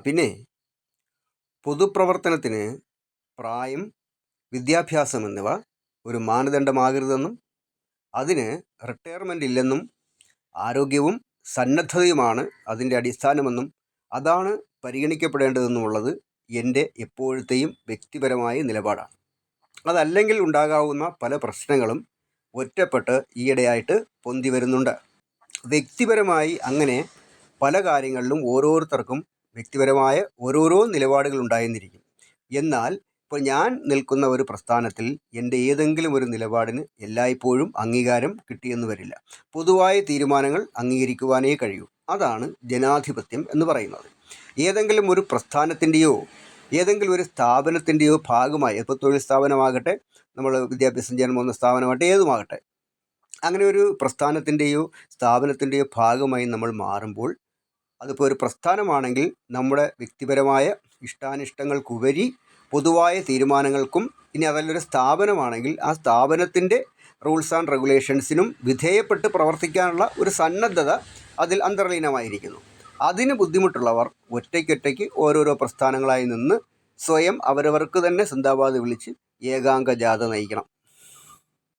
പിന്നെ പൊതുപ്രവർത്തനത്തിന് പ്രായം, വിദ്യാഭ്യാസം എന്നിവ ഒരു മാനദണ്ഡമാകരുതെന്നും അതിന് റിട്ടയർമെൻ്റ് ഇല്ലെന്നും ആരോഗ്യവും സന്നദ്ധതയുമാണ് അതിൻ്റെ അടിസ്ഥാനമെന്നും അതാണ് പരിഗണിക്കപ്പെടേണ്ടതെന്നുമുള്ളത് എൻ്റെ എപ്പോഴത്തെയും വ്യക്തിപരമായ നിലപാടാണ്. അതല്ലെങ്കിൽ ഉണ്ടാകാവുന്ന പല പ്രശ്നങ്ങളും ഒറ്റപ്പെട്ട് ഈയിടെയായിട്ട് പൊന്തി വരുന്നുണ്ട്. വ്യക്തിപരമായി അങ്ങനെ പല കാര്യങ്ങളിലും ഓരോരുത്തർക്കും വ്യക്തിപരമായ ഓരോരോ നിലപാടുകൾ ഉണ്ടായെന്നിരിക്കും. എന്നാൽ ഇപ്പോൾ ഞാൻ നിൽക്കുന്ന ഒരു പ്രസ്ഥാനത്തിൽ എൻ്റെ ഏതെങ്കിലും ഒരു നിലപാടിന് എല്ലായ്പ്പോഴും അംഗീകാരം കിട്ടിയെന്ന് വരില്ല. പൊതുവായ തീരുമാനങ്ങൾ അംഗീകരിക്കുവാനേ കഴിയൂ. അതാണ് ജനാധിപത്യം എന്ന് പറയുന്നത്. ഏതെങ്കിലും ഒരു പ്രസ്ഥാനത്തിൻ്റെയോ ഏതെങ്കിലും ഒരു സ്ഥാപനത്തിൻ്റെയോ ഭാഗമായി, ഇപ്പോൾ തൊഴിൽ സ്ഥാപനമാകട്ടെ, നമ്മൾ വിദ്യാഭ്യാസം ചെയ്യാൻ പോകുന്ന സ്ഥാപനമാകട്ടെ, ഏതുമാകട്ടെ, അങ്ങനെ ഒരു പ്രസ്ഥാനത്തിൻ്റെയോ സ്ഥാപനത്തിൻ്റെയോ ഭാഗമായി നമ്മൾ മാറുമ്പോൾ, അതിപ്പോൾ ഒരു പ്രസ്ഥാനമാണെങ്കിൽ നമ്മുടെ വ്യക്തിപരമായ ഇഷ്ടാനിഷ്ടങ്ങൾക്കുപരി പൊതുവായ തീരുമാനങ്ങൾക്കും, ഇനി അതല്ലൊരു സ്ഥാപനമാണെങ്കിൽ ആ സ്ഥാപനത്തിൻ്റെ റൂൾസ് ആൻഡ് റെഗുലേഷൻസിനും വിധേയപ്പെട്ട് പ്രവർത്തിക്കാനുള്ള ഒരു സന്നദ്ധത അതിൽ അന്തർലീനമായിരിക്കുന്നു. അതിന് ബുദ്ധിമുട്ടുള്ളവർ ഒറ്റയ്ക്കൊറ്റയ്ക്ക് ഓരോരോ പ്രസ്ഥാനങ്ങളായി നിന്ന് സ്വയം അവരവർക്ക് തന്നെ സിന്ദാബാദ് വിളിച്ച് ഏകാംഗ ജാഥ നയിക്കണം.